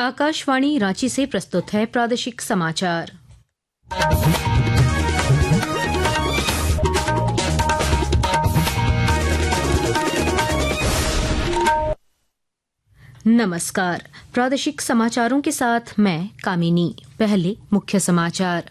आकाशवाणी रांची से प्रस्तुत है प्रादेशिक समाचार। नमस्कार, प्रादेशिक समाचारों के साथ मैं कामिनी। पहले मुख्य समाचार।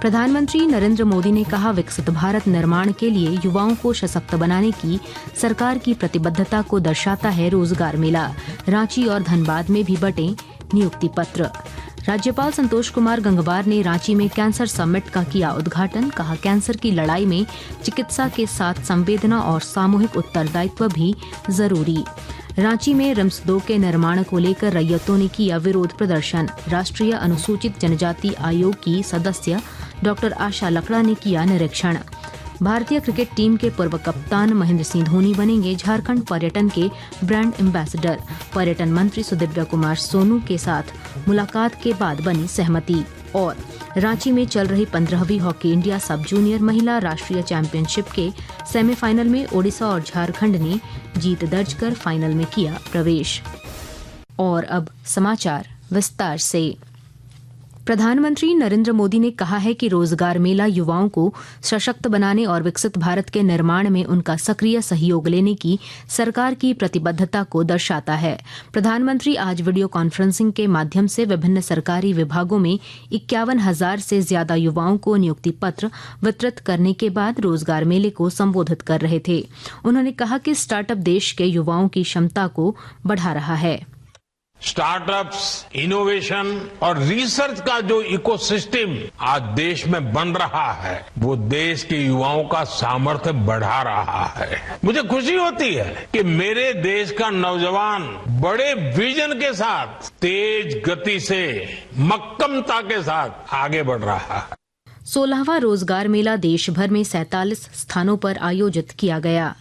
प्रधानमंत्री नरेंद्र मोदी ने कहा, विकसित भारत निर्माण के लिए युवाओं को सशक्त बनाने की सरकार की प्रतिबद्धता को दर्शाता है रोजगार मेला। रांची और धनबाद में भी बंटे नियुक्ति पत्र। राज्यपाल संतोष कुमार गंगवार ने रांची में कैंसर समिट का किया उद्घाटन। कहा, कैंसर की लड़ाई में चिकित्सा के साथ संवेदना और सामूहिक उत्तरदायित्व भी जरूरी। रांची में रिम्स 2 के निर्माण को लेकर रैयतों ने किया विरोध प्रदर्शन। राष्ट्रीय अनुसूचित जनजाति आयोग की सदस्य डॉक्टर आशा लकड़ा ने किया निरीक्षण। भारतीय क्रिकेट टीम के पूर्व कप्तान महेंद्र सिंह धोनी बनेंगे झारखंड पर्यटन के ब्रांड एम्बेसडर। पर्यटन मंत्री सुदिव्य कुमार सोनू के साथ मुलाकात के बाद बनी सहमति। और रांची में चल रही 15वीं हॉकी इंडिया सब जूनियर महिला राष्ट्रीय चैंपियनशिप के सेमीफाइनल में ओडिशा और झारखंड ने जीत दर्ज कर फाइनल में किया प्रवेश। और अब समाचार विस्तार से। प्रधानमंत्री नरेंद्र मोदी ने कहा है कि रोजगार मेला युवाओं को सशक्त बनाने और विकसित भारत के निर्माण में उनका सक्रिय सहयोग लेने की सरकार की प्रतिबद्धता को दर्शाता है। प्रधानमंत्री आज वीडियो कॉन्फ्रेंसिंग के माध्यम से विभिन्न सरकारी विभागों में 51,000 से ज्यादा युवाओं को नियुक्ति पत्र वितरित करने के बाद रोजगार मेले को संबोधित कर रहे थे। उन्होंने कहा कि स्टार्टअप देश के युवाओं की क्षमता को बढ़ा रहा है। स्टार्टअप्स, इनोवेशन और रिसर्च का जो इकोसिस्टम आज देश में बन रहा है, वो देश के युवाओं का सामर्थ्य बढ़ा रहा है। मुझे खुशी होती है कि मेरे देश का नौजवान बड़े विजन के साथ, तेज गति से, मक्कमता के साथ आगे बढ़ रहा है। 16वां रोजगार मेला देश भर में 47 स्थानों पर आयोजित किया गया।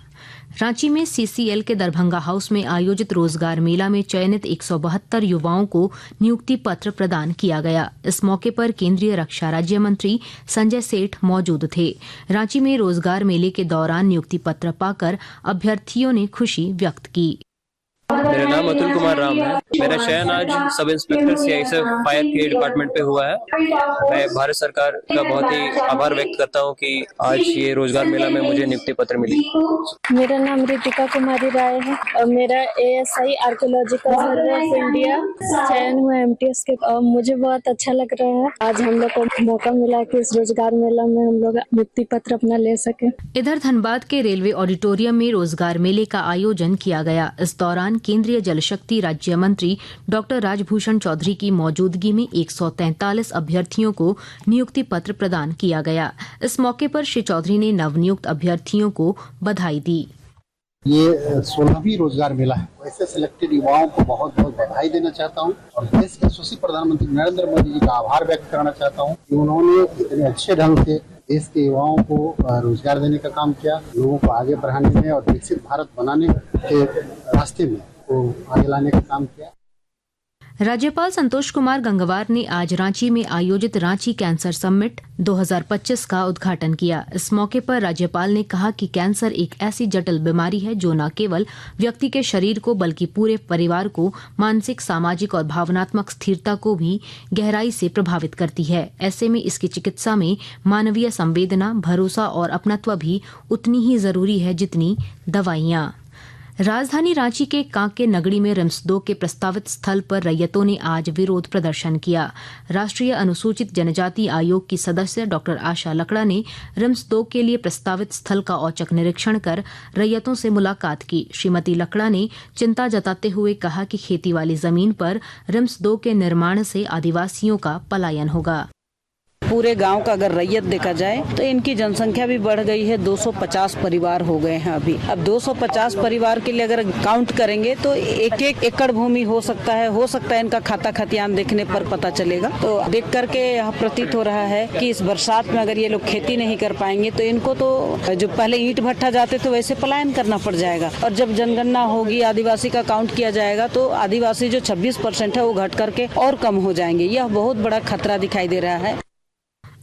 रांची में सीसीएल के दरभंगा हाउस में आयोजित रोजगार मेला में चयनित 172 युवाओं को नियुक्ति पत्र प्रदान किया गया। इस मौके पर केंद्रीय रक्षा राज्य मंत्री संजय सेठ मौजूद थे। रांची में रोजगार मेले के दौरान नियुक्ति पत्र पाकर अभ्यर्थियों ने खुशी व्यक्त की। मेरा नाम अतुल कुमार राम है। मेरा चयन आज सब इंस्पेक्टर सीआईएसएफ फायर के डिपार्टमेंट पे हुआ है। मैं भारत सरकार का बहुत ही आभार व्यक्त करता हूँ कि आज ये रोजगार मेला में मुझे नियुक्ति पत्र मिली। मेरा नाम रितिका कुमारी राय है और मेरा ASI archaeological survey of India चयन हुआ एमटीएस के। मुझे बहुत अच्छा लग रहा है आज हम लोग को मौका मिला कि इस रोजगार मेला में हम लोग नियुक्ति पत्र अपना ले सके। इधर धनबाद के रेलवे ऑडिटोरियम में रोजगार मेले का आयोजन किया गया। इस दौरान केंद्रीय जल शक्ति राज्य मंत्री डॉक्टर राजभूषण चौधरी की मौजूदगी में 143 अभ्यर्थियों को नियुक्ति पत्र प्रदान किया गया। इस मौके पर श्री चौधरी ने नवनियुक्त अभ्यर्थियों को बधाई दी। ये 16वीं रोजगार मेला है। ऐसे सिलेक्टेड युवाओं को बहुत बहुत बधाई देना चाहता हूँ और देश के यशस्वी प्रधानमंत्री नरेंद्र मोदी जी का आभार व्यक्त करना चाहता हूँ कि उन्होंने इतने अच्छे ढंग से देश के युवाओं को रोजगार देने का काम किया, लोगों को आगे बढ़ाने में और विकसित भारत बनाने के रास्ते में को आगे लाने का काम किया। राज्यपाल संतोष कुमार गंगवार ने आज रांची में आयोजित रांची कैंसर समिट 2025 का उद्घाटन किया। इस मौके पर राज्यपाल ने कहा कि कैंसर एक ऐसी जटिल बीमारी है जो न केवल व्यक्ति के शरीर को बल्कि पूरे परिवार को मानसिक, सामाजिक और भावनात्मक स्थिरता को भी गहराई से प्रभावित करती है। ऐसे में इसकी चिकित्सा में मानवीय संवेदना, भरोसा और अपनत्व भी उतनी ही जरूरी है जितनी दवाइयां। राजधानी रांची के कांके नगरी में रिम्स 2 के प्रस्तावित स्थल पर रैयतों ने आज विरोध प्रदर्शन किया। राष्ट्रीय अनुसूचित जनजाति आयोग की सदस्य डॉक्टर आशा लकड़ा ने रिम्स 2 के लिए प्रस्तावित स्थल का औचक निरीक्षण कर रैयतों से मुलाकात की। श्रीमती लकड़ा ने चिंता जताते हुए कहा कि खेती वाली जमीन पर रिम्स 2 के निर्माण से आदिवासियों का पलायन होगा। पूरे गांव का अगर रैयत देखा जाए तो इनकी जनसंख्या भी बढ़ गई है। 250 परिवार हो गए हैं अभी। अब 250 परिवार के लिए अगर काउंट करेंगे तो एक एकड़ भूमि हो सकता है इनका खाता खतियान देखने पर पता चलेगा। तो देख करके यह प्रतीत हो रहा है कि इस बरसात में अगर ये लोग खेती नहीं कर पाएंगे तो इनको तो जो पहले ईंट भट्ठा जाते थे वैसे पलायन करना पड़ जाएगा। और जब जनगणना होगी, आदिवासी का काउंट किया जाएगा तो आदिवासी जो 26% है वो घट करके और कम हो जाएंगे। यह बहुत बड़ा खतरा दिखाई दे रहा है।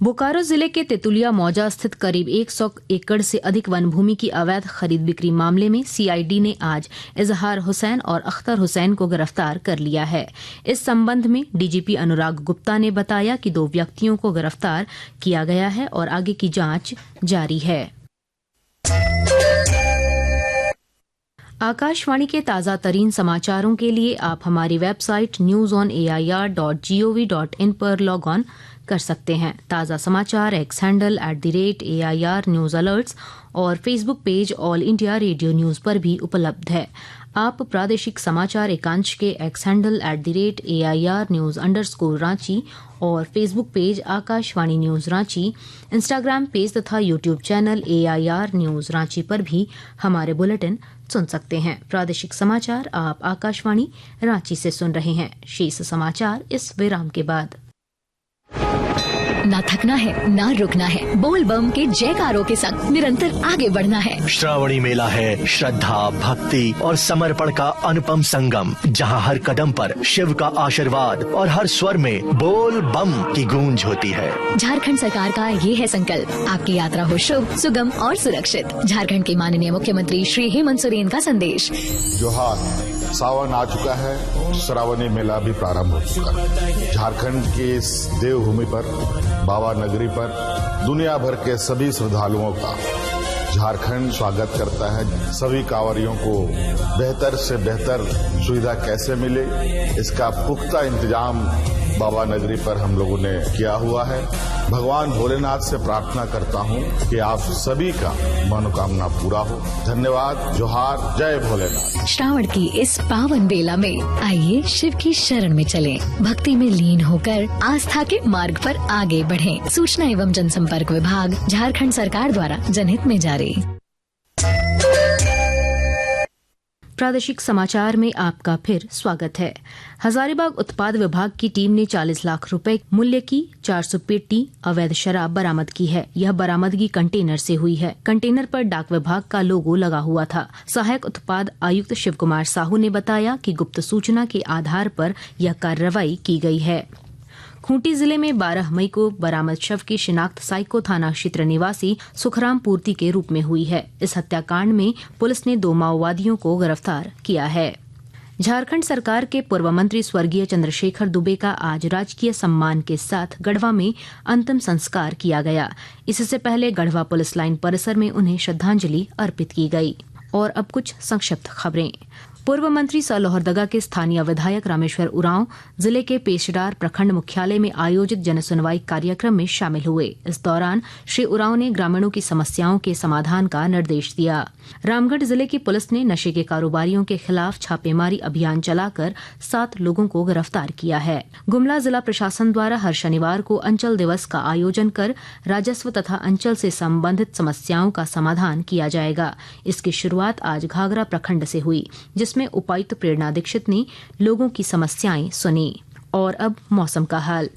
बोकारो जिले के तेतुलिया मौजा स्थित करीब 100 एकड़ से अधिक वन भूमि की अवैध खरीद बिक्री मामले में सीआईडी ने आज इजहार हुसैन और अख्तर हुसैन को गिरफ्तार कर लिया है। इस संबंध में डीजीपी अनुराग गुप्ता ने बताया कि 2 व्यक्तियों को गिरफ्तार किया गया है और आगे की जांच जारी है। आकाशवाणी के ताज़ा तरीन समाचारों के लिए आप हमारी वेबसाइट newsonair.gov.in पर लॉग ऑन कर सकते हैं। ताज़ा समाचार X handle @AIR news alerts और Facebook page all India radio news पर भी उपलब्ध है। आप प्रादेशिक समाचार एकांश के X handle @AIR news _Ranchi और Facebook page Akashvani news Ranchi, Instagram page तथा YouTube channel AIR news Ranchi पर भी हमारे बुलेटिन सुन सकते हैं। प्रादेशिक समाचार आप आकाशवाणी रांची से सुन रहे हैं। शेष समाचार इस विराम के बाद। ना थकना है, ना रुकना है, बोल बम के जयकारों के संग निरंतर आगे बढ़ना है। श्रावणी मेला है श्रद्धा, भक्ति और समर्पण का अनुपम संगम, जहां हर कदम पर शिव का आशीर्वाद और हर स्वर में बोल बम की गूंज होती है। झारखंड सरकार का ये है संकल्प, आपकी यात्रा हो शुभ, सुगम और सुरक्षित। झारखंड के माननीय मुख्यमंत्री श्री हेमंत सोरेन का संदेश। जोहार, सावन आ चुका है, श्रावणी मेला भी प्रारंभ हो चुका है। झारखंड की इस देवभूमि पर, बाबा नगरी पर दुनिया भर के सभी श्रद्धालुओं का झारखंड स्वागत करता है। सभी कांवरियों को बेहतर से बेहतर सुविधा कैसे मिले, इसका पुख्ता इंतजाम बाबा नगरी पर हम लोगों ने किया हुआ है। भगवान भोलेनाथ से प्रार्थना करता हूं कि आप सभी का मनोकामना पूरा हो। धन्यवाद। जोहार, जय भोलेनाथ। श्रावण की इस पावन बेला में आइए शिव की शरण में चलें, भक्ति में लीन होकर आस्था के मार्ग पर आगे बढ़ें। सूचना एवं जनसंपर्क विभाग, झारखंड सरकार द्वारा जनहित में जारी। प्रादेशिक समाचार में आपका फिर स्वागत है। हजारीबाग उत्पाद विभाग की टीम ने 40 लाख रुपए मूल्य की 400 पेटी अवैध शराब बरामद की है। यह बरामदगी कंटेनर से हुई है। कंटेनर पर डाक विभाग का लोगो लगा हुआ था। सहायक उत्पाद आयुक्त शिव कुमार साहू ने बताया कि गुप्त सूचना के आधार पर यह कार्रवाई की गई है। खूंटी जिले में 12 मई को बरामद शव की शिनाख्त साइको थाना क्षेत्र निवासी सुखराम पूर्ति के रूप में हुई है। इस हत्याकांड में पुलिस ने 2 माओवादियों को गिरफ्तार किया है। झारखंड सरकार के पूर्व मंत्री स्वर्गीय चंद्रशेखर दुबे का आज राजकीय सम्मान के साथ गढ़वा में अंतिम संस्कार किया गया। इससे पहले गढ़वा पुलिस लाइन परिसर में उन्हें श्रद्धांजलि अर्पित की गई। और अब कुछ संक्षिप्त खबरें। पूर्व मंत्री स लोहरदगा के स्थानीय विधायक रामेश्वर उरांव जिले के पेशडार प्रखंड मुख्यालय में आयोजित जनसुनवाई कार्यक्रम में शामिल हुए। इस दौरान श्री उरांव ने ग्रामीणों की समस्याओं के समाधान का निर्देश दिया। रामगढ़ जिले की पुलिस ने नशे के कारोबारियों के खिलाफ छापेमारी अभियान चलाकर 7 लोगों को गिरफ्तार किया है। गुमला जिला प्रशासन द्वारा हर शनिवार को अंचल दिवस का आयोजन कर राजस्व तथा अंचल से संबंधित समस्याओं का समाधान किया जाएगा। इसकी शुरुआत आज घाघरा प्रखंड से हुई, जिसमें उपायुक्त प्रेरणा दीक्षित ने लोगों की समस्याएं सुनी। और अब मौसम का हाल।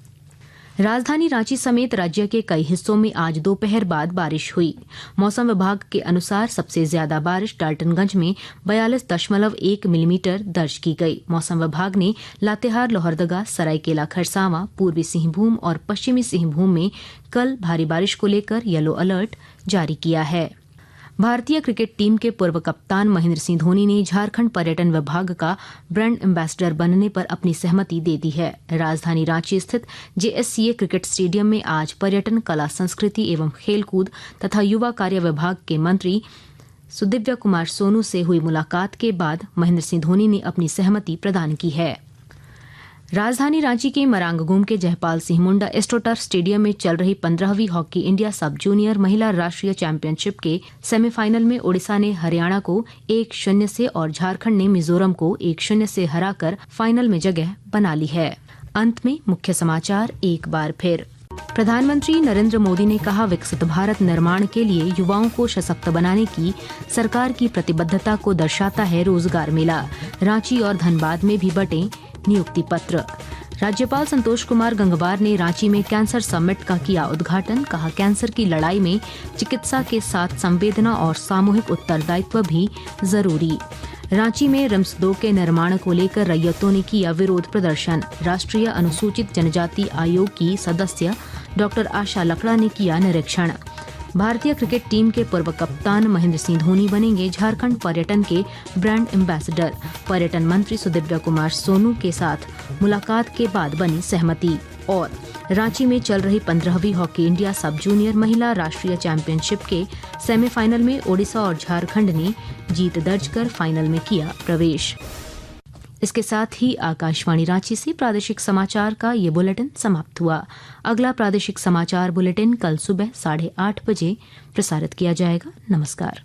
राजधानी रांची समेत राज्य के कई हिस्सों में आज दोपहर बाद बारिश हुई। मौसम विभाग के अनुसार सबसे ज्यादा बारिश डाल्टनगंज में 42.1 मिलीमीटर दर्ज की गई। मौसम विभाग ने लातेहार, लोहरदगा, सरायकेला खरसावां, पूर्वी सिंहभूम और पश्चिमी सिंहभूम में कल भारी बारिश को लेकर येलो अलर्ट जारी किया है। भारतीय क्रिकेट टीम के पूर्व कप्तान महेंद्र सिंह धोनी ने झारखंड पर्यटन विभाग का ब्रांड एम्बेसडर बनने पर अपनी सहमति दे दी है। राजधानी रांची स्थित JSCA क्रिकेट स्टेडियम में आज पर्यटन, कला, संस्कृति एवं खेलकूद तथा युवा कार्य विभाग के मंत्री सुदिव्य कुमार सोनू से हुई मुलाकात के बाद महेंद्र सिंह धोनी ने अपनी सहमति प्रदान की है। राजधानी रांची के मरांगगुम के जयपाल सिंह मुंडा एस्ट्रोटर्फ स्टेडियम में चल रही 15वीं हॉकी इंडिया सब जूनियर महिला राष्ट्रीय चैंपियनशिप के सेमीफाइनल में ओडिशा ने हरियाणा को 1-0 से और झारखंड ने मिजोरम को 1-0 से हराकर फाइनल में जगह बना ली है। अंत में मुख्य समाचार एक बार फिर। प्रधानमंत्री नरेंद्र मोदी ने कहा, विकसित भारत निर्माण के लिए युवाओं को सशक्त बनाने की सरकार की प्रतिबद्धता को दर्शाता है रोजगार मेला। रांची और धनबाद में भी बंटे नियुक्ति पत्र। राज्यपाल संतोष कुमार गंगवार ने रांची में कैंसर समिट का किया उद्घाटन। कहा, कैंसर की लड़ाई में चिकित्सा के साथ संवेदना और सामूहिक उत्तरदायित्व भी जरूरी। रांची में रिम्स 2 के निर्माण को लेकर रैयतों ने किया विरोध प्रदर्शन। राष्ट्रीय अनुसूचित जनजाति आयोग की सदस्य डॉक्टर आशा लकड़ा ने किया निरीक्षण। भारतीय क्रिकेट टीम के पूर्व कप्तान महेंद्र सिंह धोनी बनेंगे झारखंड पर्यटन के ब्रांड एम्बेसडर। पर्यटन मंत्री सुदिव्य कुमार सोनू के साथ मुलाकात के बाद बनी सहमति। और रांची में चल रही 15वीं हॉकी इंडिया सब जूनियर महिला राष्ट्रीय चैंपियनशिप के सेमीफाइनल में ओडिशा और झारखंड ने जीत दर्ज कर फाइनल में किया प्रवेश। इसके साथ ही आकाशवाणी रांची से प्रादेशिक समाचार का ये बुलेटिन समाप्त हुआ। अगला प्रादेशिक समाचार बुलेटिन कल सुबह 8:30 बजे प्रसारित किया जाएगा। नमस्कार।